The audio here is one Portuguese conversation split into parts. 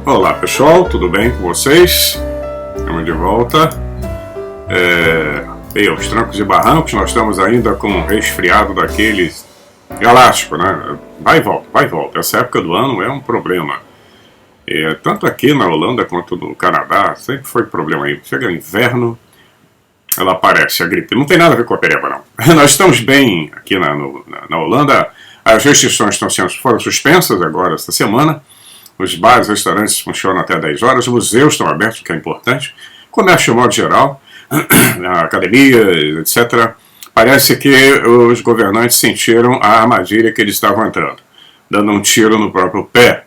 Olá pessoal, tudo bem com vocês? Estamos de volta. Aos trancos e barrancos, nós estamos ainda com um resfriado daqueles galáctico, né? Vai e volta, vai e volta. Essa época do ano é um problema. Tanto aqui na Holanda quanto no Canadá, sempre foi problema aí. Chega inverno, ela aparece, a gripe. Não tem nada a ver com a pereba, não. Nós estamos bem aqui na Holanda. As restrições foram suspensas agora esta semana. Os bares, restaurantes funcionam até 10 horas, os museus estão abertos, o que é importante. Comércio de modo geral, academia, etc. Parece que os governantes sentiram a armadilha que eles estavam entrando, dando um tiro no próprio pé,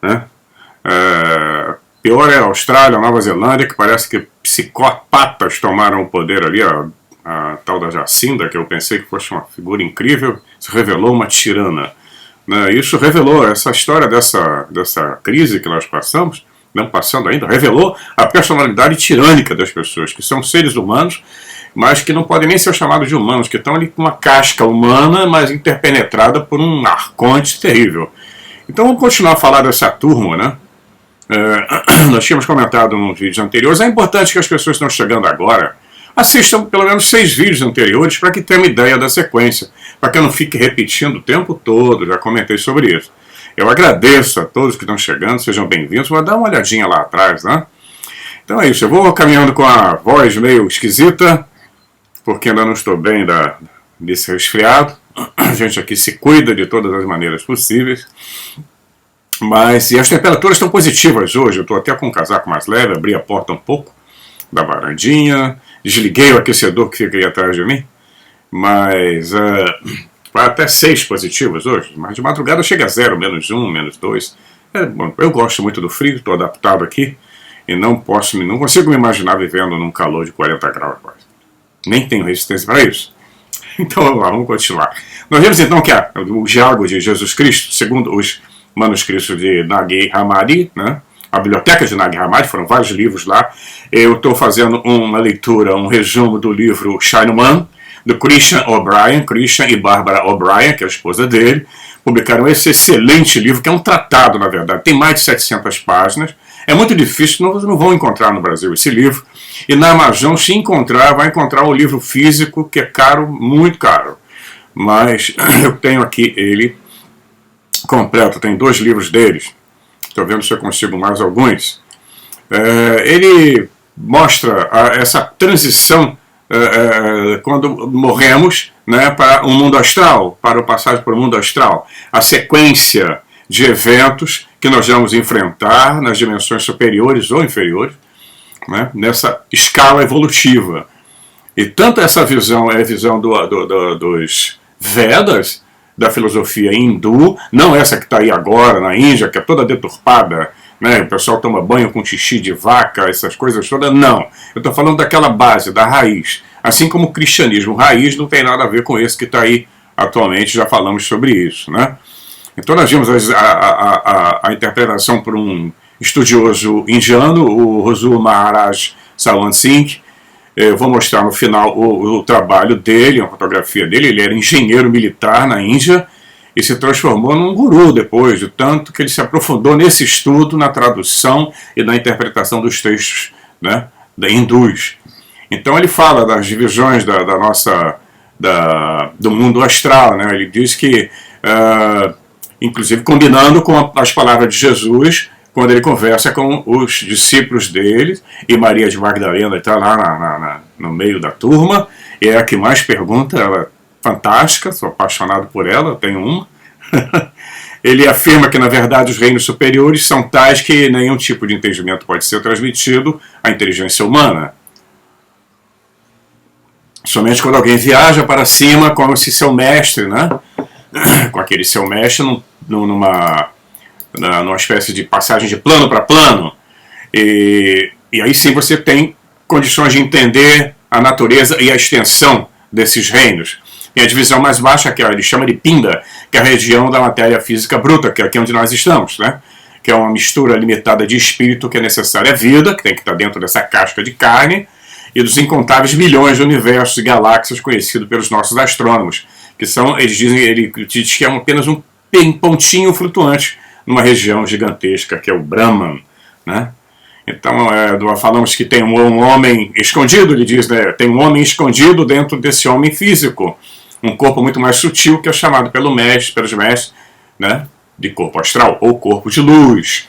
né? Pior é a Austrália, a Nova Zelândia, que parece que psicopatas tomaram o poder ali. A tal da Jacinda, que eu pensei que fosse uma figura incrível, se revelou uma tirana. Isso revelou, essa história dessa crise que nós passamos, não passando ainda, revelou a personalidade tirânica das pessoas, que são seres humanos, mas que não podem nem ser chamados de humanos, que estão ali com uma casca humana, mas interpenetrada por um arconte terrível. Então vamos continuar a falar dessa turma, né? Nós tínhamos comentado nos vídeos anteriores, é importante que as pessoas que estão chegando agora assistam pelo menos 6 vídeos anteriores para que tenham uma ideia da sequência, para que eu não fique repetindo o tempo todo, já comentei sobre isso. Eu agradeço a todos que estão chegando, sejam bem-vindos, vou dar uma olhadinha lá atrás, né? Então é isso, eu vou caminhando com a voz meio esquisita, porque ainda não estou bem desse resfriado. A gente aqui se cuida de todas as maneiras possíveis. E as temperaturas estão positivas hoje, eu estou até com um casaco mais leve, abri a porta um pouco da varandinha, desliguei o aquecedor que fica aí atrás de mim, mas vai até 6 positivos hoje, mas de madrugada chega a 0, -1, -2. Bom, eu gosto muito do frio, estou adaptado aqui, e não consigo me imaginar vivendo num calor de 40 graus quase. Nem tenho resistência para isso. Então vamos lá, vamos continuar. Nós vemos então que o Diálogo de Jesus Cristo, segundo os manuscritos de Nag Hammadi, né? A biblioteca de Nag Hammadi, foram vários livros lá. Eu estou fazendo uma leitura, um resumo do livro Shineman, do Christian e Barbara O'Brien, que é a esposa dele. Publicaram esse excelente livro, que é um tratado, na verdade. Tem mais de 700 páginas. É muito difícil, não vão encontrar no Brasil esse livro. E na Amazon, se encontrar, vai encontrar o livro físico, que é caro, muito caro. Mas eu tenho aqui ele completo, tem 2 livros deles. Estou vendo se eu consigo mais alguns. Ele mostra essa transição quando morremos, né, para um mundo astral, para o passagem para o mundo astral. A sequência de eventos que nós vamos enfrentar nas dimensões superiores ou inferiores, né, nessa escala evolutiva. E tanto essa visão é a visão dos Vedas, da filosofia hindu, não essa que está aí agora na Índia, que é toda deturpada, né? O pessoal toma banho com xixi de vaca, essas coisas todas, não. Eu estou falando daquela base, da raiz. Assim como o cristianismo raiz não tem nada a ver com esse que está aí atualmente, já falamos sobre isso, né? Então nós vimos a interpretação por um estudioso indiano, o Huzu Maharaj Sawan Singh. Eu vou mostrar no final o trabalho dele, a fotografia dele. Ele era engenheiro militar na Índia e se transformou num guru depois, de tanto que ele se aprofundou nesse estudo, na tradução e na interpretação dos textos, né, hindus. Então ele fala das divisões do mundo astral, né? Ele diz que, inclusive combinando com as palavras de Jesus, quando ele conversa com os discípulos dele, e Maria de Magdalena está lá no meio da turma, e é a que mais pergunta, ela é fantástica, sou apaixonado por ela, tenho uma. Ele afirma que, na verdade, os reinos superiores são tais que nenhum tipo de entendimento pode ser transmitido à inteligência humana. Somente quando alguém viaja para cima, como se seu mestre, né? Com aquele seu mestre numa espécie de passagem de plano para plano, e aí sim você tem condições de entender a natureza e a extensão desses reinos. E a divisão mais baixa, que ele chama de Pinda, que é a região da matéria física bruta, que é aqui onde nós estamos, né? Que é uma mistura limitada de espírito que é necessária à vida, que tem que estar dentro dessa casca de carne, e dos incontáveis milhões de universos e galáxias conhecidos pelos nossos astrônomos, que são, ele diz que é apenas um pontinho flutuante numa região gigantesca que é o Brahman, né? Então, falamos que tem um homem escondido, ele diz, né? Tem um homem escondido dentro desse homem físico, um corpo muito mais sutil que é chamado pelos mestres, né? De corpo astral ou corpo de luz.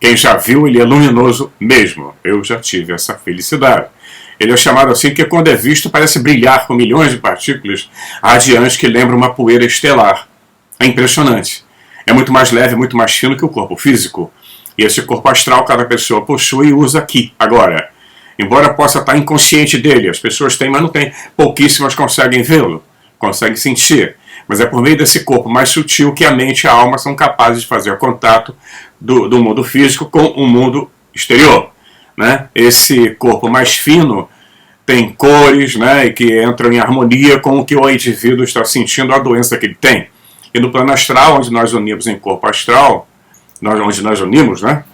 Quem já viu, ele é luminoso mesmo. Eu já tive essa felicidade. Ele é chamado assim porque quando é visto parece brilhar com milhões de partículas radiantes que lembram uma poeira estelar. É impressionante. É muito mais leve, muito mais fino que o corpo físico. E esse corpo astral cada pessoa possui e usa aqui, agora. Embora possa estar inconsciente dele, as pessoas têm, mas não têm. Pouquíssimas conseguem vê-lo, conseguem sentir. Mas é por meio desse corpo mais sutil que a mente e a alma são capazes de fazer o contato do mundo físico com o mundo exterior, né? Esse corpo mais fino tem cores, né, e que entram em harmonia com o que o indivíduo está sentindo, a doença que ele tem. E no plano astral, onde nós unimos em corpo astral, onde nós unimos, né,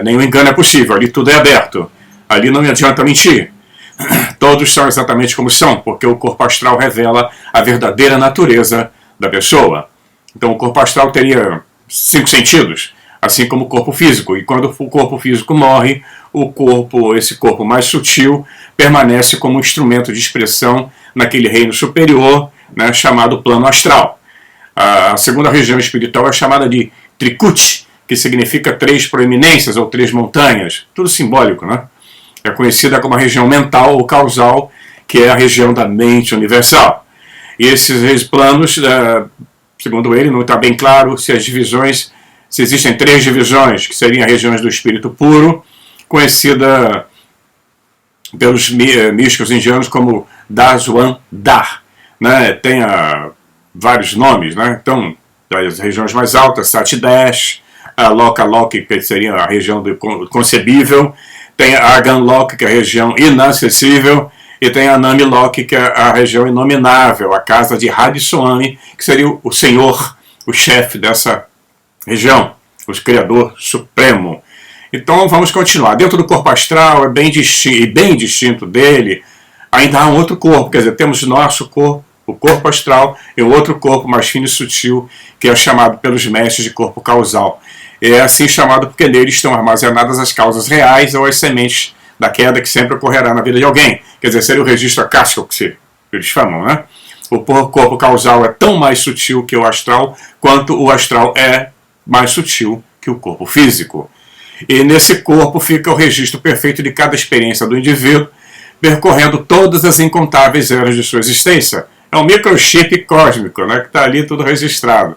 nenhum engano é possível, ali tudo é aberto. Ali não me adianta mentir. Todos são exatamente como são, porque o corpo astral revela a verdadeira natureza da pessoa. Então o corpo astral teria 5 sentidos, assim como o corpo físico. E quando o corpo físico morre, esse corpo mais sutil permanece como um instrumento de expressão naquele reino superior, né, chamado plano astral. A segunda região espiritual é chamada de Trikuti, que significa 3 proeminências ou 3 montanhas. Tudo simbólico, né? É conhecida como a região mental ou causal, que é a região da mente universal. E esses planos, segundo ele, não está bem claro se existem 3 divisões, que seriam as regiões do espírito puro, conhecida pelos místicos indianos como Daswan Dar, né? Tem vários nomes, né? Então, as regiões mais altas, Sati Dash, a Loka Lok, que seria a região do concebível, tem a Agan Lok, que é a região inacessível, e tem a Nami Lok, que é a região inominável, a casa de Radiswami, que seria o senhor, o chefe dessa região, o criador supremo. Então vamos continuar. Dentro do corpo astral, é bem distinto dele, ainda há um outro corpo, quer dizer, temos nosso corpo, o corpo astral, e o outro corpo mais fino e sutil, que é chamado pelos mestres de corpo causal. É assim chamado porque nele estão armazenadas as causas reais ou as sementes da queda que sempre ocorrerá na vida de alguém. Quer dizer, seria o registro acástico que eles chamam, né? O corpo causal é tão mais sutil que o astral, quanto o astral é mais sutil que o corpo físico. E nesse corpo fica o registro perfeito de cada experiência do indivíduo, percorrendo todas as incontáveis eras de sua existência. É um microchip cósmico, né, que está ali tudo registrado.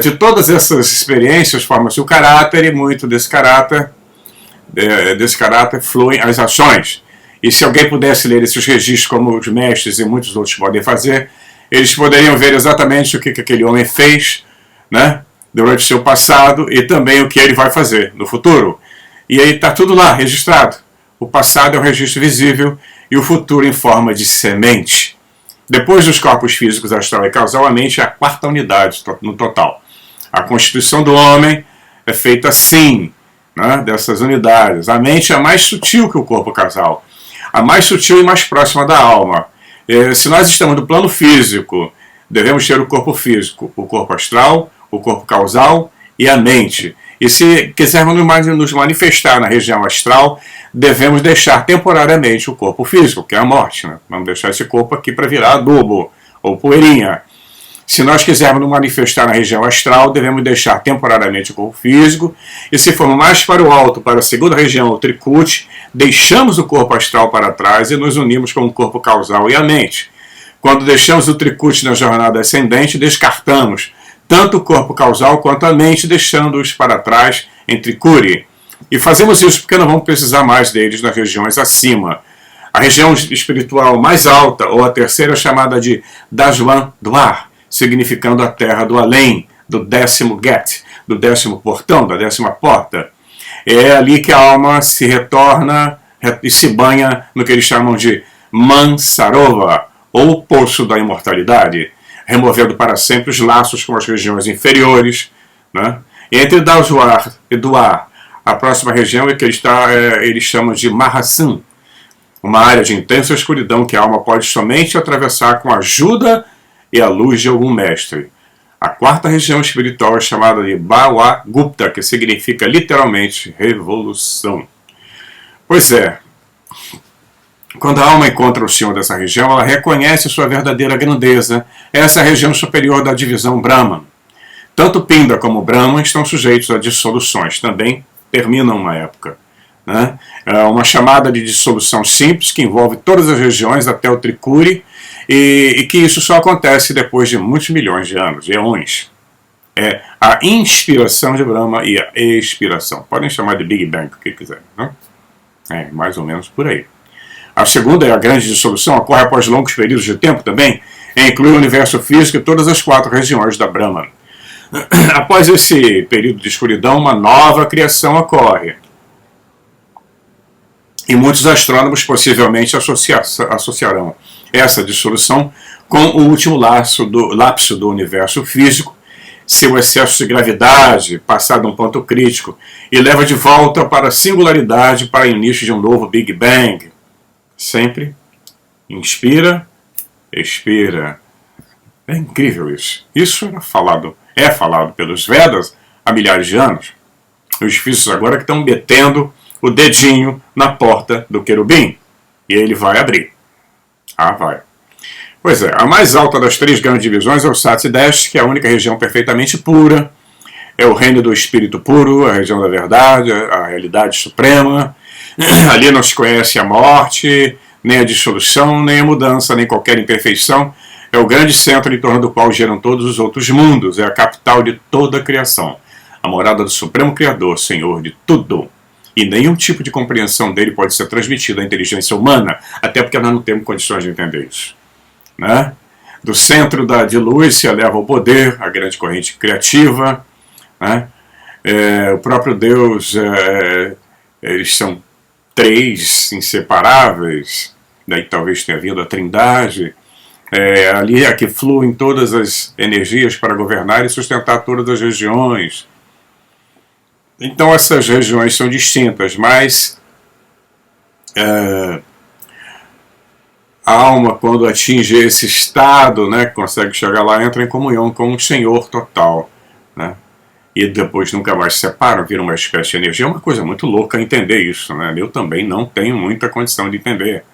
De todas essas experiências forma-se o caráter, e muito desse caráter fluem as ações. E se alguém pudesse ler esses registros como os mestres e muitos outros podem fazer, eles poderiam ver exatamente o que aquele homem fez, né, durante o seu passado, e também o que ele vai fazer no futuro. E aí está tudo lá, registrado. O passado é um registro visível e o futuro em forma de semente. Depois dos corpos físicos, astral e causal, a mente é a 4ª unidade no total. A constituição do homem é feita assim, né, dessas unidades. A mente é mais sutil que o corpo causal, a mais sutil e mais próxima da alma. Se nós estamos no plano físico, devemos ter o corpo físico, o corpo astral, o corpo causal e a mente. E se quisermos nos manifestar na região astral, devemos deixar temporariamente o corpo físico, que é a morte, né? Vamos deixar esse corpo aqui para virar adubo ou poeirinha. Se nós quisermos nos manifestar na região astral, devemos deixar temporariamente o corpo físico. E se formos mais para o alto, para a segunda região, o Trikuti, deixamos o corpo astral para trás e nos unimos com o corpo causal e a mente. Quando deixamos o Trikuti na jornada ascendente, descartamos tanto o corpo causal quanto a mente, deixando-os para trás em Trikuri. E fazemos isso porque não vamos precisar mais deles nas regiões acima. A região espiritual mais alta, ou a terceira, é chamada de Daswan Dwar, significando a terra do além, do 10º Get, do 10º portão, da 10ª porta. É ali que a alma se retorna e se banha no que eles chamam de Mansarova, ou Poço da Imortalidade, removendo para sempre os laços com as regiões inferiores, né? E entre Daswan e Dwar, a próxima região é que eles chamam de Mahasan, uma área de intensa escuridão que a alma pode somente atravessar com a ajuda e a luz de algum mestre. A quarta região espiritual é chamada de Bhava Gupta, que significa literalmente revolução. Pois é, quando a alma encontra o Senhor dessa região, ela reconhece sua verdadeira grandeza. Essa é a região superior da divisão Brahman. Tanto Pindra como Brahman estão sujeitos a dissoluções, também terminam uma época. Né? É uma chamada de dissolução simples que envolve todas as regiões até o Trikuri, e que isso só acontece depois de muitos milhões de anos, eões. É a inspiração de Brahma e a expiração. Podem chamar de Big Bang, o que quiserem. Né? É mais ou menos por aí. A segunda é a grande dissolução, ocorre após longos períodos de tempo também, e inclui o universo físico e todas as 4 regiões da Brahman. Após esse período de escuridão, uma nova criação ocorre. E muitos astrônomos possivelmente associarão essa dissolução com o último lapso do universo físico, seu excesso de gravidade, passado a um ponto crítico, e leva de volta para a singularidade, para o início de um novo Big Bang. Sempre inspira, expira. É incrível isso. Isso é falado pelos Vedas há milhares de anos. Os físicos agora que estão metendo o dedinho na porta do querubim. E ele vai abrir. Ah, vai. Pois é, a mais alta das 3 grandes divisões é o Satyadesh, que é a única região perfeitamente pura. É o reino do espírito puro, a região da verdade, a realidade suprema. Ali não se conhece a morte, nem a dissolução, nem a mudança, nem qualquer imperfeição. É o grande centro em torno do qual geram todos os outros mundos. É a capital de toda a criação. A morada do Supremo Criador, Senhor de tudo. E nenhum tipo de compreensão dele pode ser transmitido à inteligência humana, até porque nós não temos condições de entender isso. Né? Do centro de luz se eleva o poder, a grande corrente criativa. Né? O próprio Deus, eles são 3 inseparáveis, daí talvez tenha vindo a Trindade. Ali é que fluem todas as energias para governar e sustentar todas as regiões. Então essas regiões são distintas, mas a alma, quando atinge esse estado, né, consegue chegar lá, entra em comunhão com o Senhor total. Né? E depois nunca mais se separam, viram uma espécie de energia. É uma coisa muito louca entender isso. Né? Eu também não tenho muita condição de entender.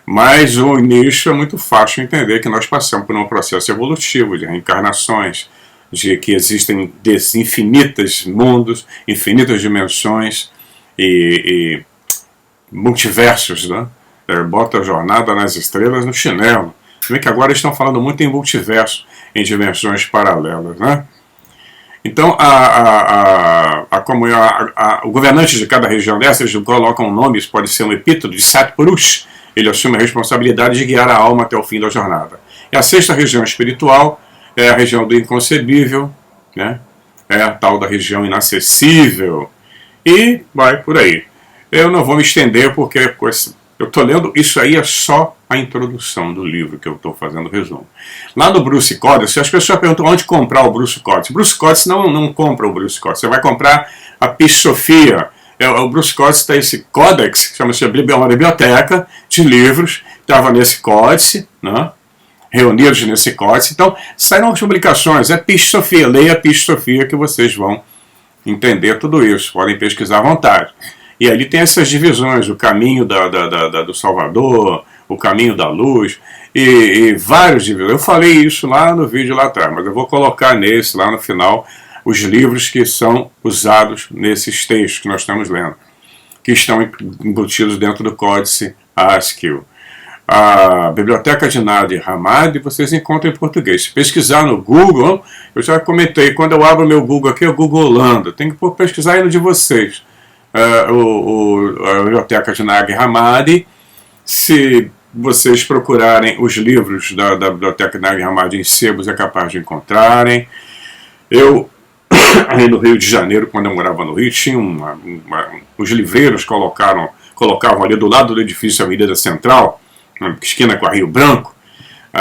Mas o início é muito fácil entender que nós passamos por um processo evolutivo de reencarnações, de que existem infinitos mundos, infinitas dimensões e multiversos, né? Bota a jornada nas estrelas no chinelo. Se bem que agora estão falando muito em multiverso, em dimensões paralelas, né? Então, o governante de cada região dessa, eles colocam um nome, isso pode ser um epíteto de Satpurush. Ele assume a responsabilidade de guiar a alma até o fim da jornada. E a 6ª região espiritual é a região do inconcebível, né? É a tal da região inacessível. E vai por aí. Eu não vou me estender porque eu estou lendo, isso aí é só a introdução do livro que eu estou fazendo o resumo. Lá no Bruce Códice, as pessoas perguntam onde comprar o Bruce Códice. Bruce Códice não compra o Bruce Códice, você vai comprar a Pisofia. O Bruce Códice tem esse códex, que chama-se uma biblioteca de livros, estava nesse códice, né? Reunidos nesse códice. Então, saíram as publicações, é Pisofia, leia a Pisofia que vocês vão entender tudo isso, podem pesquisar à vontade. E ali tem essas divisões, o caminho do Salvador, o caminho da luz, e vários divisões. Eu falei isso lá no vídeo lá atrás, mas eu vou colocar nesse, lá no final, os livros que são usados nesses textos que nós estamos lendo, que estão embutidos dentro do códice ASCII. A Biblioteca de Nadi Hammadi vocês encontram em português. Se pesquisar no Google, eu já comentei, quando eu abro meu Google aqui, é o Google Holanda, tem que pesquisar aí no de vocês. A Biblioteca de Nadi Hammadi, se vocês procurarem os livros da Biblioteca de Nadi Hammadi em sebos, é capaz de encontrarem. Eu, aí no Rio de Janeiro, quando eu morava no Rio, tinha os livreiros colocavam ali do lado do edifício Avenida Central, na esquina com a Rio Branco,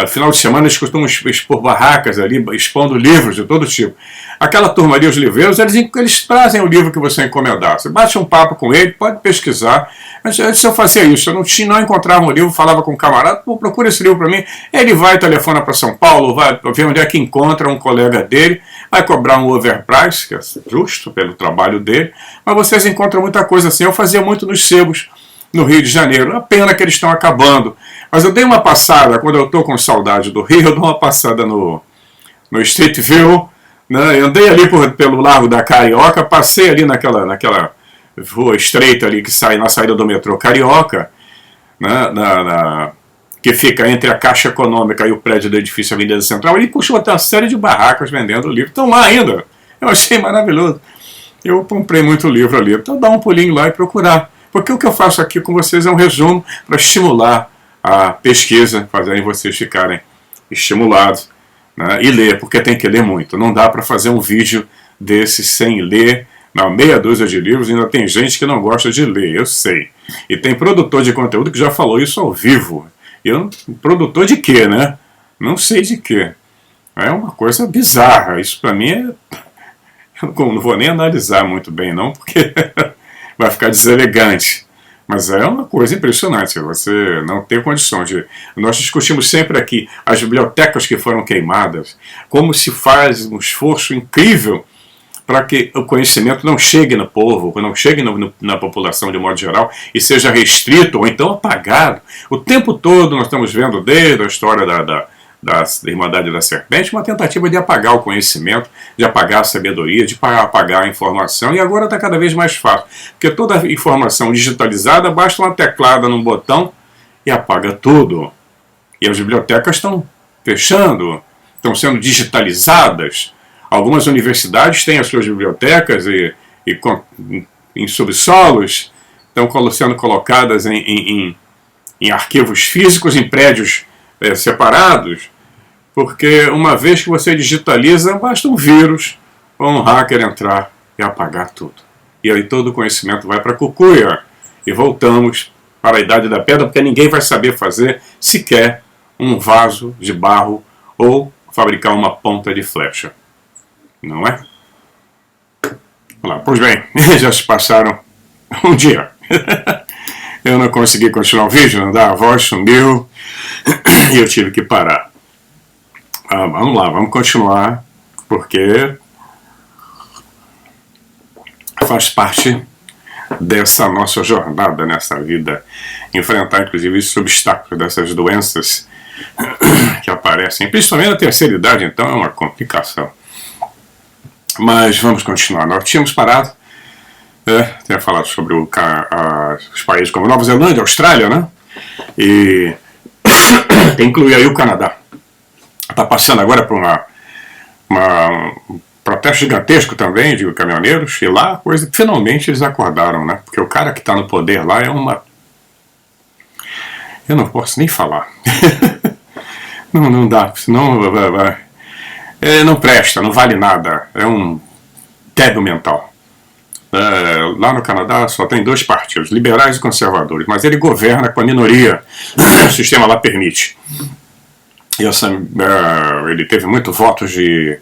final de semana eles costumam expor barracas ali, expondo livros de todo tipo. Aquela turma ali, os livreiros, eles trazem o livro que você encomendar. Você bate um papo com ele, pode pesquisar. Mas se eu fazia isso, eu não encontrava um livro, falava com um camarada, procura esse livro para mim. Ele vai, telefona para São Paulo, vai ver onde é que encontra um colega dele, vai cobrar um overprice, que é justo pelo trabalho dele, mas vocês encontram muita coisa assim. Eu fazia muito nos sebos no Rio de Janeiro. A pena que eles estão acabando. Mas eu dei uma passada, quando eu estou com saudade do Rio, eu dou uma passada no Street View, né? Eu andei ali pelo Largo da Carioca, passei ali naquela rua estreita ali que sai na saída do metrô Carioca, né? Que fica entre a Caixa Econômica e o prédio do edifício Avenida Central, e puxou até uma série de barracas vendendo livro. Estão lá ainda. Eu achei maravilhoso. Eu comprei muito livro ali. Então dá um pulinho lá e procurar. Porque o que eu faço aqui com vocês é um resumo para estimular a pesquisa, fazerem vocês ficarem estimulados, né, e ler, porque tem que ler muito. Não dá para fazer um vídeo desse sem ler, meia dúzia de livros. Ainda tem gente que não gosta de ler, eu sei. E tem produtor de conteúdo que já falou isso ao vivo. Produtor de quê, né? Não sei de quê. É uma coisa bizarra. Isso para mim eu não vou nem analisar muito bem, não, porque vai ficar deselegante. Mas é uma coisa impressionante, você não ter condições de... Nós discutimos sempre aqui as bibliotecas que foram queimadas, como se faz um esforço incrível para que o conhecimento não chegue no povo, não chegue na população de modo geral, e seja restrito ou então apagado. O tempo todo nós estamos vendo, desde a história da Irmandade da Serpente, uma tentativa de apagar o conhecimento, de apagar a sabedoria, de apagar a informação, e agora está cada vez mais fácil, porque toda informação digitalizada, basta uma teclada num botão e apaga tudo. E as bibliotecas estão fechando, estão sendo digitalizadas. Algumas universidades têm as suas bibliotecas em subsolos, estão sendo colocadas em arquivos físicos, em prédios separados, porque uma vez que você digitaliza, basta um vírus ou um hacker entrar e apagar tudo. E aí todo o conhecimento vai para a cucuia. E voltamos para a Idade da Pedra, porque ninguém vai saber fazer sequer um vaso de barro ou fabricar uma ponta de flecha. Não é? Olá, pois bem, já se passaram um dia. Eu não consegui continuar o vídeo, a voz sumiu e eu tive que parar. Vamos lá, vamos continuar, porque faz parte dessa nossa jornada nessa vida, enfrentar inclusive esses obstáculos, dessas doenças que aparecem, principalmente na terceira idade, então é uma complicação. Mas vamos continuar. Nós tínhamos parado, tinha falado sobre os países como Nova Zelândia, Austrália, né? E inclui aí o Canadá. Está passando agora por um protesto gigantesco também de caminhoneiros, e lá coisa que finalmente eles acordaram, né? Porque o cara que está no poder lá é uma... Eu não posso nem falar. não dá, senão não presta, não vale nada. É um débil mental. Lá no Canadá só tem dois partidos, liberais e conservadores, mas ele governa com a minoria. O sistema lá permite. E ele teve muitos votos de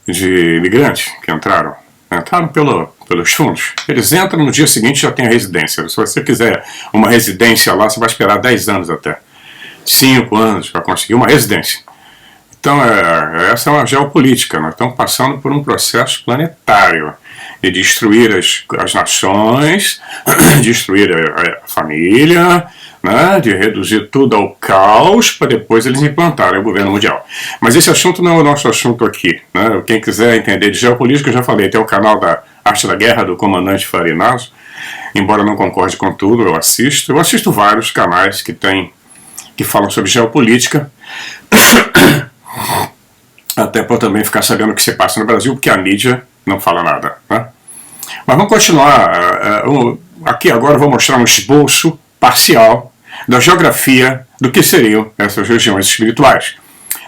imigrantes que entraram pelos fundos. Eles entram, no dia seguinte já tem a residência. Se você quiser uma residência lá, você vai esperar 10 anos até. 5 anos para conseguir uma residência. Então essa é uma geopolítica. Nós estamos passando por um processo planetário de destruir as nações, destruir a família, né, de reduzir tudo ao caos para depois eles implantarem o governo mundial. Mas esse assunto não é o nosso assunto aqui, né? Quem quiser entender de geopolítica, eu já falei, tem o canal da Arte da Guerra do comandante Farinazo. Embora não concorde com tudo, eu assisto vários canais que falam sobre geopolítica, até para também ficar sabendo o que se passa no Brasil, porque a mídia não fala nada, né? Mas vamos continuar. Aqui agora eu vou mostrar um esboço parcial da geografia do que seriam essas regiões espirituais.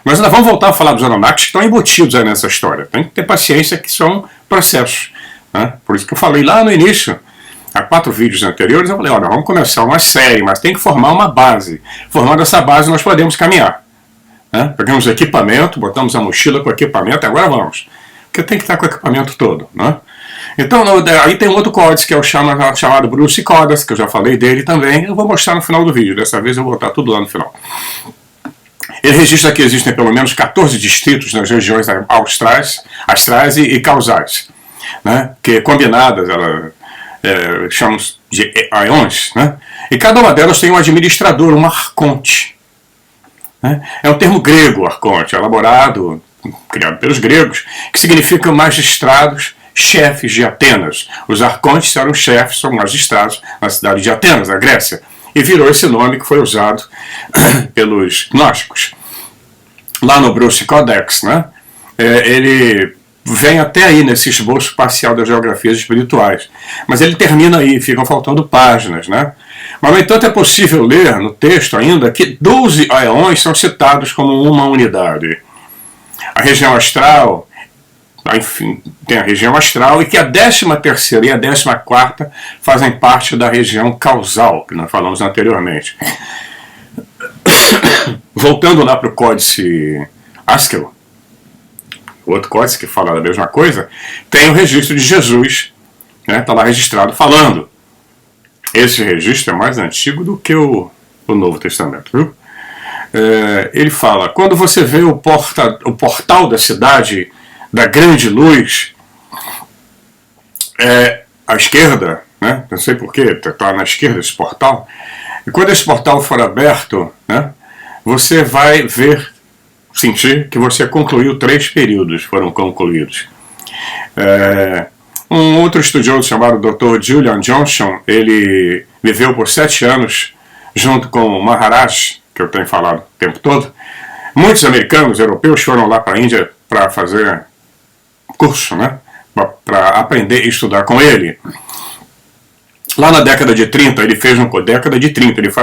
Nós ainda vamos voltar a falar dos Anunnakis que estão embutidos aí nessa história. Tem que ter paciência, que são processos, né? Por isso que eu falei lá no início, há 4 vídeos anteriores, eu falei, olha, vamos começar uma série, mas tem que formar uma base. Formando essa base nós podemos caminhar, né? Pegamos o equipamento, botamos a mochila com o equipamento, agora vamos. Porque tem que estar com o equipamento todo, né? Então, aí tem um outro códice que é o chamado Bruce Codas, que eu já falei dele também. Eu vou mostrar no final do vídeo, dessa vez eu vou botar tudo lá no final. Ele registra que existem pelo menos 14 distritos nas regiões astrais e causais, né? Que combinadas, chamamos de aeons, né? E cada uma delas tem um administrador, um arconte. Né? É um termo grego, arconte, elaborado, criado pelos gregos, que significa magistrados, chefes de Atenas. Os arcontes eram chefes, são magistrados na cidade de Atenas, na Grécia. E virou esse nome que foi usado pelos gnósticos. Lá no Bruce Codex, né? Ele vem até aí nesse esboço parcial das geografias espirituais. Mas ele termina aí, ficam faltando páginas, né? Mas, no entanto, é possível ler no texto ainda que 12 aeões são citados como uma unidade. A região astral, enfim, tem a região astral, e que a 13ª e a 14ª fazem parte da região causal, que nós falamos anteriormente. Voltando lá para o códice Haskell, outro códice que fala da mesma coisa, tem o registro de Jesus, né? Está lá registrado falando. Esse registro é mais antigo do que o Novo Testamento, viu? Ele fala, quando você vê o portal da cidade da grande luz, à esquerda, né? Não sei porquê, está na esquerda esse portal, e quando esse portal for aberto, né, você vai sentir que você concluiu 3 períodos, foram concluídos. Um outro estudioso chamado Dr. Julian Johnson, ele viveu por 7 anos junto com o Maharaj, que eu tenho falado o tempo todo. Muitos americanos, europeus foram lá para a Índia para fazer curso, né, para aprender e estudar com ele. Lá na década de 30, ele faz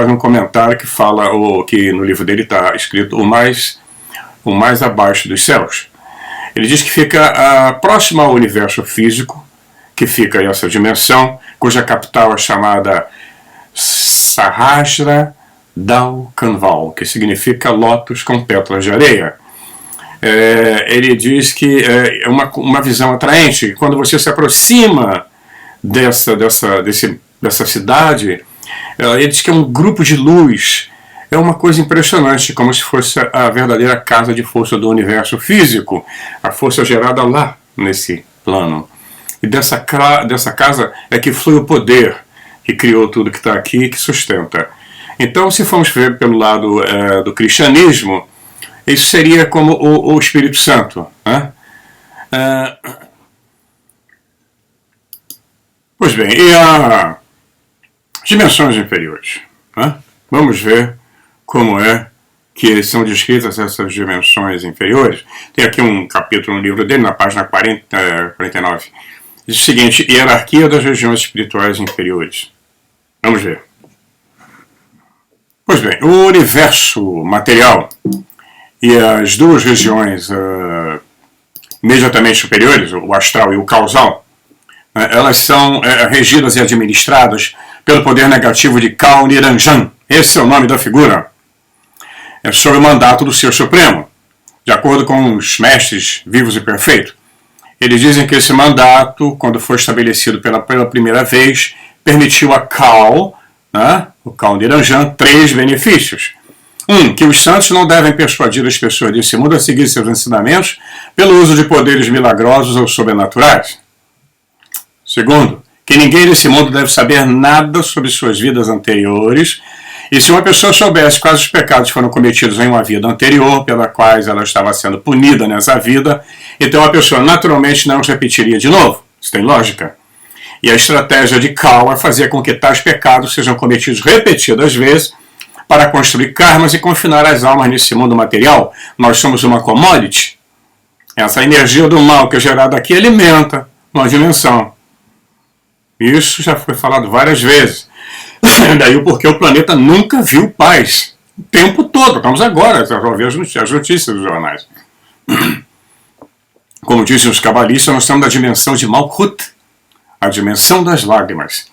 um comentário que fala, que no livro dele está escrito o mais abaixo dos céus. Ele diz que fica próximo ao universo físico, que fica essa dimensão, cuja capital é chamada Sahasra Dal Kanval, que significa lótus com pétalas de areia. Ele diz que é uma visão atraente. Quando você se aproxima dessa cidade, ele diz que é um grupo de luz. É uma coisa impressionante, como se fosse a verdadeira casa de força do universo físico, a força gerada lá, nesse plano. E dessa casa é que flui o poder que criou tudo que está aqui e que sustenta. Então, se formos ver pelo lado do cristianismo, isso seria como o Espírito Santo, né? Pois bem, e as dimensões inferiores, né? Vamos ver como é que são descritas essas dimensões inferiores. Tem aqui um capítulo no livro dele, na página 49. Diz o seguinte, hierarquia das regiões espirituais inferiores. Vamos ver. Pois bem, o universo material e as 2 regiões imediatamente superiores, o astral e o causal, elas são regidas e administradas pelo poder negativo de Kal Niranjan. Esse é o nome da figura. É sob o mandato do Ser Supremo, de acordo com os mestres vivos e perfeitos. Eles dizem que esse mandato, quando foi estabelecido pela primeira vez, permitiu a Kal, né, o Kal Niranjan, 3 benefícios. 1. Que os santos não devem persuadir as pessoas desse mundo a seguir seus ensinamentos pelo uso de poderes milagrosos ou sobrenaturais. 2. Que ninguém nesse mundo deve saber nada sobre suas vidas anteriores, e se uma pessoa soubesse quais os pecados foram cometidos em uma vida anterior, pela quais ela estava sendo punida nessa vida, então a pessoa naturalmente não os repetiria de novo. Isso tem lógica. E a estratégia de Kal é fazer com que tais pecados sejam cometidos repetidas vezes para construir karmas e confinar as almas nesse mundo material. Nós somos uma commodity. Essa energia do mal que é gerada aqui alimenta uma dimensão. Isso já foi falado várias vezes. Daí o porquê o planeta nunca viu paz. O tempo todo. Estamos agora a ver as notícias dos jornais. Como dizem os cabalistas, nós estamos na dimensão de Malkut, a dimensão das lágrimas.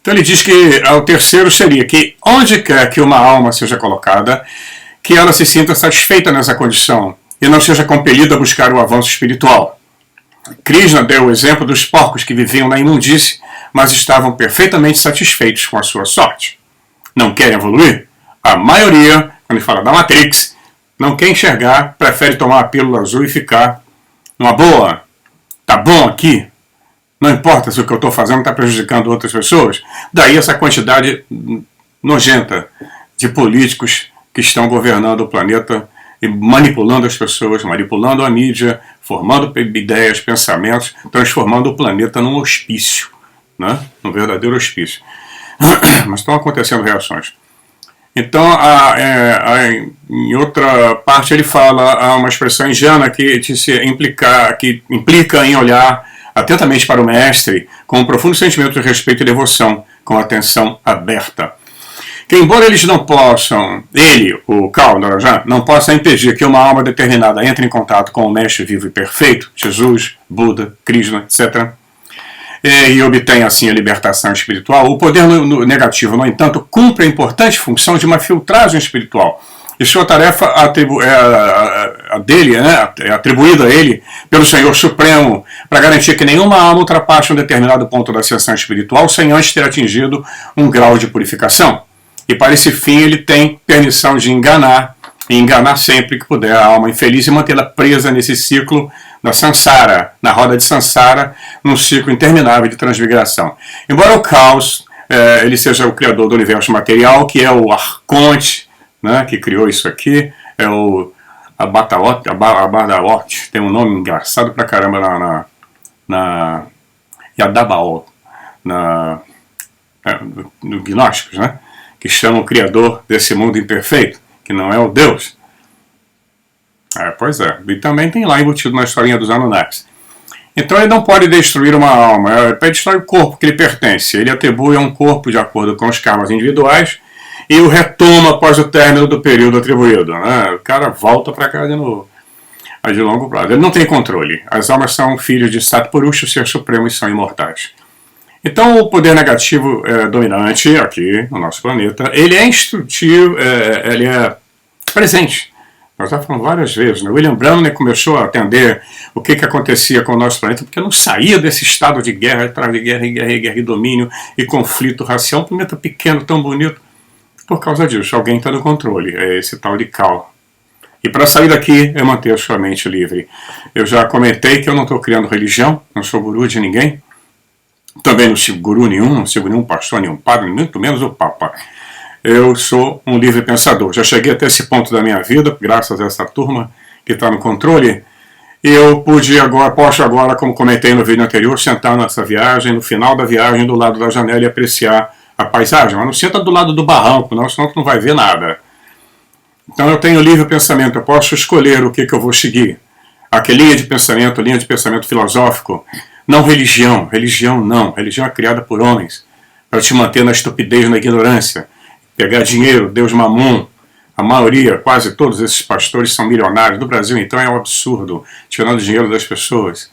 Então ele diz que o terceiro seria que onde quer que uma alma seja colocada, que ela se sinta satisfeita nessa condição e não seja compelida a buscar o avanço espiritual. Krishna deu o exemplo dos porcos que viviam na imundície, mas estavam perfeitamente satisfeitos com a sua sorte. Não querem evoluir? A maioria, quando fala da Matrix, não quer enxergar, prefere tomar a pílula azul e ficar numa boa. Tá bom aqui? Não importa se o que eu estou fazendo está prejudicando outras pessoas. Daí essa quantidade nojenta de políticos que estão governando o planeta e manipulando as pessoas, manipulando a mídia, formando ideias, pensamentos, transformando o planeta num hospício, né? Num verdadeiro hospício. Mas estão acontecendo reações. Então, em outra parte ele fala, há uma expressão indiana que implica em olhar atentamente para o mestre com um profundo sentimento de respeito e devoção, com atenção aberta. Que embora eles não possam, ele, o Karl Narayan, não possa impedir que uma alma determinada entre em contato com o mestre vivo e perfeito, Jesus, Buda, Krishna, etc., e obtém assim a libertação espiritual, o poder negativo, no entanto, cumpre a importante função de uma filtragem espiritual. E sua tarefa é atribuída a ele pelo Senhor Supremo para garantir que nenhuma alma ultrapasse um determinado ponto da ascensão espiritual sem antes ter atingido um grau de purificação. E para esse fim ele tem permissão de enganar, e enganar sempre que puder a alma infeliz e mantê-la presa nesse ciclo da Sansara, na roda de Sansara, num ciclo interminável de transmigração. Embora o caos ele seja o criador do universo material, que é o Arconte, né, que criou isso aqui, é o Abadaot, tem um nome engraçado pra caramba na Yadabaoth, no Gnósticos, né, que chama o criador desse mundo imperfeito, que não é o Deus. Pois é, e também tem lá embutido na historinha dos Anunnakis. Então ele não pode destruir uma alma, ele destrói o corpo que lhe pertence. Ele atribui a um corpo de acordo com os karmas individuais e o retoma após o término do período atribuído. Né? O cara volta para cá de novo, de longo prazo. Ele não tem controle. As almas são filhos de Satpurusha, o ser supremo, e são imortais. Então o poder negativo dominante aqui no nosso planeta, ele é instrutivo, ele é presente. Nós já falamos várias vezes, né? William Browning começou a atender o que acontecia com o nosso planeta, porque não saía desse estado de guerra, atrás de guerra, guerra e domínio, e conflito racial, um planeta pequeno, tão bonito, por causa disso. Alguém está no controle, é esse tal de Cal. E para sair daqui é manter a sua mente livre. Eu já comentei que eu não estou criando religião, não sou guru de ninguém, também não sigo guru nenhum, não sigo nenhum pastor, nenhum padre, muito menos o Papa. Eu sou um livre pensador. Já cheguei até esse ponto da minha vida, graças a essa turma que está no controle, e eu posso agora, como comentei no vídeo anterior, sentar nessa viagem, no final da viagem, do lado da janela e apreciar a paisagem. Mas não senta do lado do barranco, não, senão tu não vai ver nada. Então eu tenho livre pensamento, eu posso escolher o que eu vou seguir. Aqui linha de pensamento filosófico, não religião. Religião não. Religião é criada por homens para te manter na estupidez, na ignorância. Pegar dinheiro, Deus Mamon. A maioria, quase todos esses pastores são milionários. Do Brasil, então, é um absurdo. Tirando o dinheiro das pessoas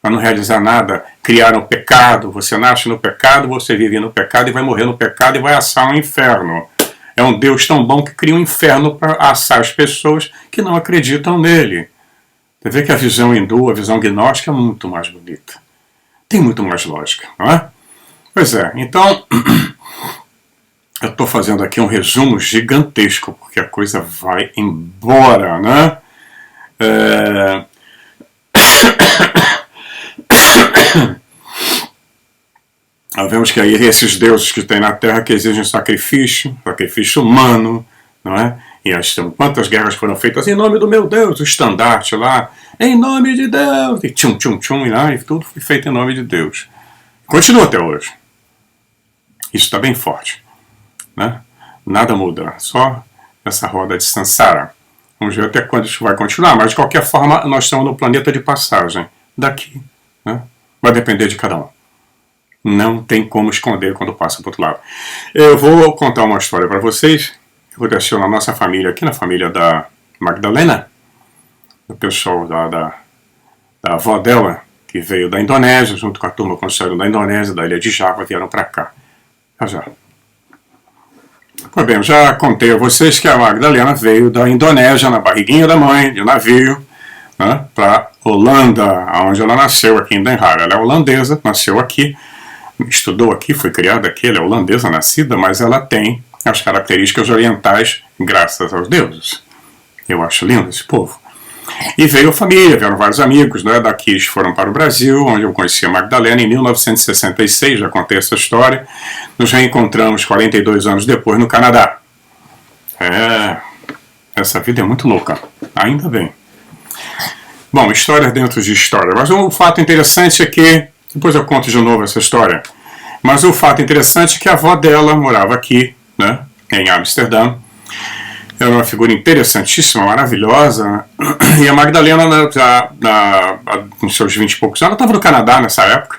para não realizar nada. Criaram o pecado. Você nasce no pecado, você vive no pecado e vai morrer no pecado e vai assar um inferno. É um Deus tão bom que cria um inferno para assar as pessoas que não acreditam nele. Você vê que a visão hindu, a visão gnóstica é muito mais bonita. Tem muito mais lógica, não é? Pois é, então eu estou fazendo aqui um resumo gigantesco, porque a coisa vai embora, né? Nós vemos que aí esses deuses que tem na Terra que exigem sacrifício humano, não é? E quantas guerras foram feitas em nome do meu Deus, o estandarte lá, em nome de Deus, e tchum, tchum, tchum, e tudo foi feito em nome de Deus. Continua até hoje. Isso está bem forte, né? Nada muda, só essa roda de Sansara. Vamos ver até quando isso vai continuar, mas de qualquer forma nós estamos no planeta de passagem daqui, né? Vai depender de cada um. Não tem como esconder quando passa para o outro lado. Eu vou contar uma história para vocês que aconteceu na nossa família, aqui na família da Magdalena, o pessoal da avó dela, que veio da Indonésia, junto com a turma que saíram da Indonésia, da ilha de Java, vieram para cá. Já. Pois bem, eu já contei a vocês que a Magdalena veio da Indonésia, na barriguinha da mãe, de navio, né, para Holanda, onde ela nasceu, aqui em Den Haag. Ela é holandesa, nasceu aqui, estudou aqui, foi criada aqui, ela é holandesa nascida, mas ela tem as características orientais graças aos deuses. Eu acho lindo esse povo. E veio a família, vieram vários amigos, né? Daqui eles foram para o Brasil, onde eu conheci a Magdalena em 1966, já contei essa história. Nos reencontramos 42 anos depois no Canadá. Essa vida é muito louca, ainda bem. Bom, histórias dentro de história. Mas um fato interessante é que, depois eu conto de novo essa história, mas o fato interessante é que a avó dela morava aqui, né? Em Amsterdã. Era uma figura interessantíssima, maravilhosa. E a Magdalena, nos seus 20 e poucos anos, ela estava no Canadá nessa época.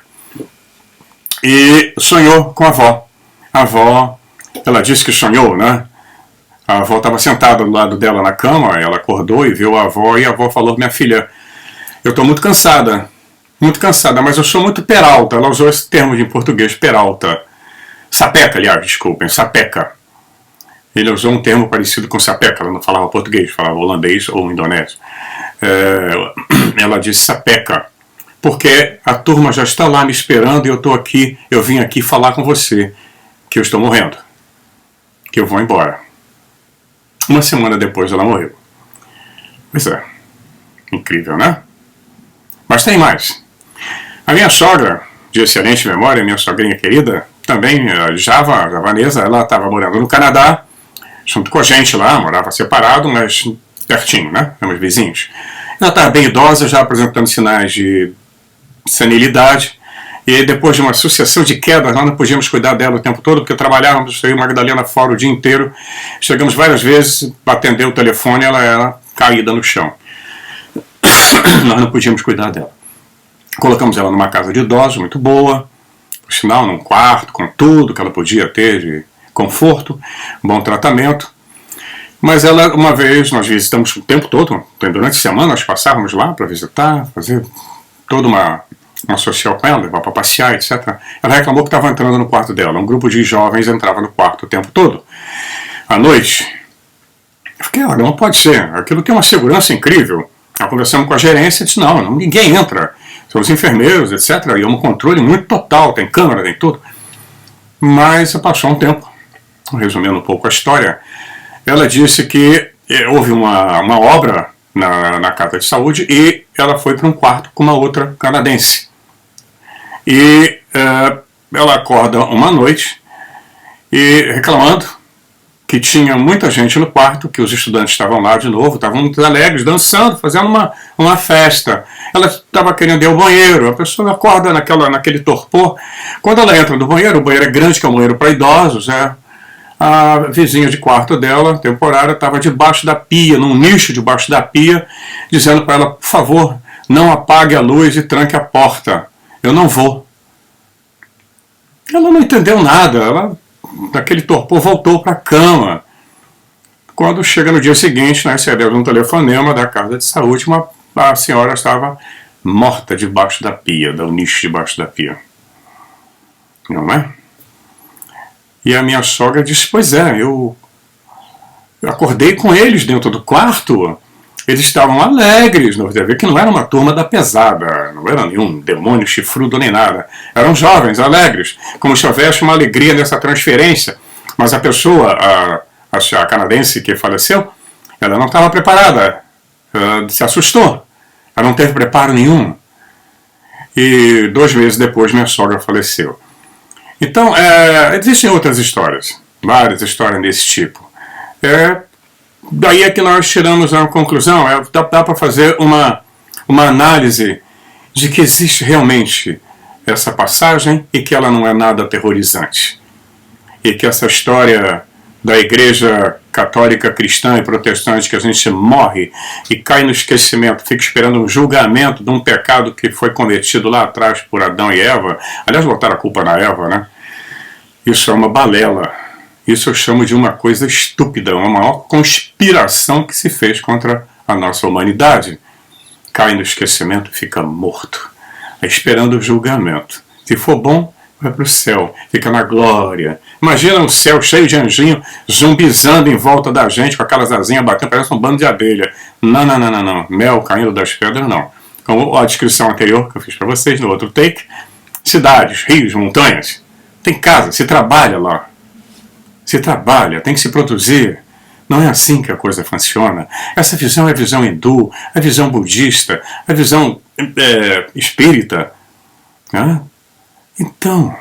E sonhou com a avó. A avó, ela disse que sonhou, né? A avó estava sentada do lado dela na cama, ela acordou e viu a avó, e a avó falou: minha filha, eu estou muito cansada, mas eu sou muito peralta. Ela usou esse termo em português, peralta. Sapeca, aliás, desculpem, sapeca. Ele usou um termo parecido com sapeca, ela não falava português, falava holandês ou indonésio. Ela disse sapeca, porque a turma já está lá me esperando e eu vim aqui falar com você, que eu estou morrendo, que eu vou embora. Uma semana depois ela morreu. Pois é, incrível, né? Mas tem mais. A minha sogra, de excelente memória, minha sogrinha querida, também javanesa, ela estava morando no Canadá, junto com a gente lá, morava separado, mas pertinho, né? Éramos vizinhos. Ela estava bem idosa, já apresentando sinais de senilidade, e depois de uma sucessão de quedas, nós não podíamos cuidar dela o tempo todo, porque trabalhávamos, eu e Magdalena fora o dia inteiro. Chegamos várias vezes, atendeu o telefone, ela era caída no chão. Nós não podíamos cuidar dela. Colocamos ela numa casa de idosos, muito boa, por sinal, num quarto, com tudo que ela podia ter de conforto, bom tratamento. Mas ela, uma vez, nós visitamos o tempo todo, durante a semana nós passávamos lá para visitar, fazer toda uma social com ela, levar para passear, etc. Ela reclamou que estava entrando no quarto dela. Um grupo de jovens entrava no quarto o tempo todo. À noite, eu fiquei, olha, não pode ser. Aquilo tem uma segurança incrível. Nós conversamos com a gerência e disse, não, ninguém entra. São os enfermeiros, etc. E é um controle muito total, tem câmera, tem tudo. Mas passou um tempo, resumindo um pouco a história, ela disse que houve uma obra na casa de saúde e ela foi para um quarto com uma outra canadense. E ela acorda uma noite e reclamando que tinha muita gente no quarto, que os estudantes estavam lá de novo, estavam muito alegres, dançando, fazendo uma festa. Ela estava querendo ir ao banheiro, a pessoa acorda naquele torpor. Quando ela entra no banheiro, o banheiro é grande, que é um banheiro para idosos, a vizinha de quarto dela, temporária, estava debaixo da pia, num nicho debaixo da pia, dizendo para ela, por favor, não apague a luz e tranque a porta. Eu não vou. Ela não entendeu nada, ela, daquele torpor, voltou para a cama. Quando chega no dia seguinte, nós recebemos um telefonema da casa de saúde, a senhora estava morta debaixo da pia, do nicho debaixo da pia. Não é? E a minha sogra disse, pois é, eu acordei com eles dentro do quarto, eles estavam alegres, não ver que não era uma turma da pesada, não era nenhum demônio chifrudo nem nada, eram jovens, alegres, como se houvesse uma alegria nessa transferência, mas a pessoa, a canadense que faleceu, ela não estava preparada, ela se assustou, ela não teve preparo nenhum, e 2 meses depois minha sogra faleceu. Então, existem outras histórias, várias histórias desse tipo. Daí é que nós tiramos a conclusão, dá para fazer uma análise de que existe realmente essa passagem e que ela não é nada aterrorizante. E que essa história da igreja católica, cristã e protestante, que a gente morre e cai no esquecimento, fica esperando um julgamento de um pecado que foi cometido lá atrás por Adão e Eva. Aliás, botaram a culpa na Eva, né? Isso é uma balela. Isso eu chamo de uma coisa estúpida, uma maior conspiração que se fez contra a nossa humanidade. Cai no esquecimento e fica morto, esperando o julgamento. Se for bom, vai para o céu, fica na glória. Imagina um céu cheio de anjinho zumbizando em volta da gente com aquelas asinhas batendo, parece um bando de abelha. Não, não, não, não, não. Mel caindo das pedras, não. Como a descrição anterior que eu fiz para vocês no outro take, cidades, rios, montanhas, tem casa, se trabalha lá. Se trabalha, tem que se produzir. Não é assim que a coisa funciona. Essa visão é a visão hindu, a visão budista, a visão espírita. Né? Então,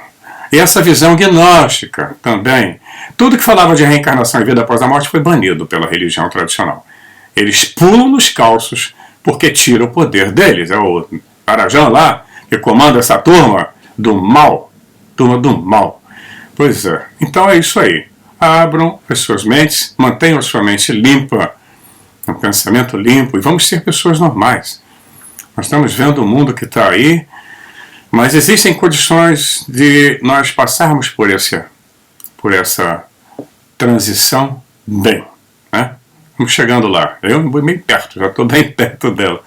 e essa visão gnóstica também. Tudo que falava de reencarnação e vida após a morte foi banido pela religião tradicional. Eles pulam nos calços porque tira o poder deles. É o Parajan lá que comanda essa turma do mal. Turma do mal. Pois é. Então é isso aí. Abram as suas mentes, mantenham a sua mente limpa, um pensamento limpo, e vamos ser pessoas normais. Nós estamos vendo o mundo que está aí, mas existem condições de nós passarmos por essa transição bem. Né? Vamos chegando lá. Eu vou bem perto, já estou bem perto dela.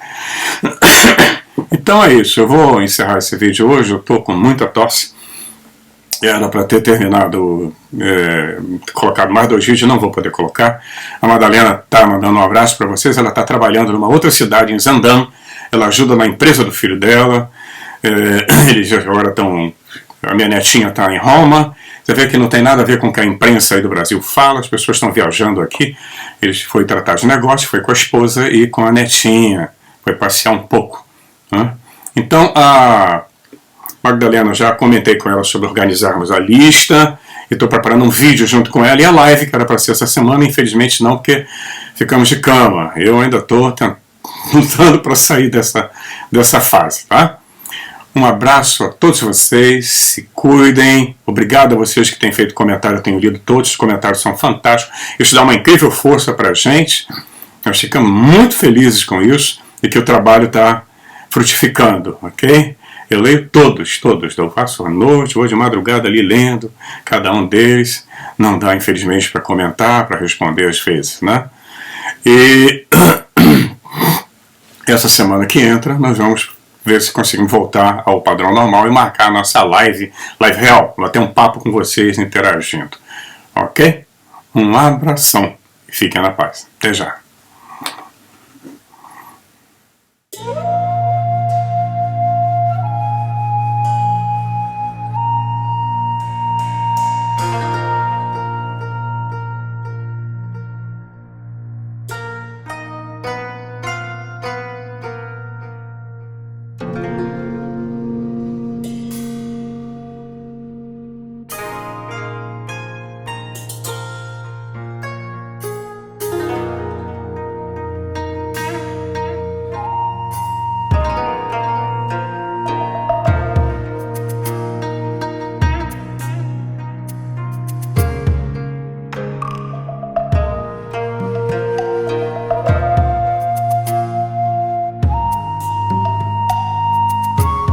Então é isso, eu vou encerrar esse vídeo hoje, eu estou com muita tosse. Era para ter terminado, colocado mais 2 vídeos, não vou poder colocar. A Madalena está mandando um abraço para vocês, ela está trabalhando numa outra cidade, em Zandam, ela ajuda na empresa do filho dela, eles agora estão, a minha netinha está em Roma, você vê que não tem nada a ver com o que a imprensa aí do Brasil fala, as pessoas estão viajando aqui, ele foi tratar de negócio, foi com a esposa e com a netinha, foi passear um pouco. Né? Então, a Magdalena, já comentei com ela sobre organizarmos a lista, e estou preparando um vídeo junto com ela, e a live, que era para ser essa semana, infelizmente não, porque ficamos de cama. Eu ainda estou lutando para sair dessa fase, tá? Um abraço a todos vocês, se cuidem, obrigado a vocês que têm feito comentário, eu tenho lido todos, os comentários são fantásticos, isso dá uma incrível força para a gente, nós ficamos muito felizes com isso, e que o trabalho está frutificando, ok? Eu leio todos, eu faço à noite, vou de madrugada ali lendo, cada um deles, não dá infelizmente para comentar, para responder às vezes, né? E essa semana que entra, nós vamos ver se conseguimos voltar ao padrão normal e marcar a nossa live real, bater um papo com vocês interagindo, ok? Um abração e fiquem na paz. Até já.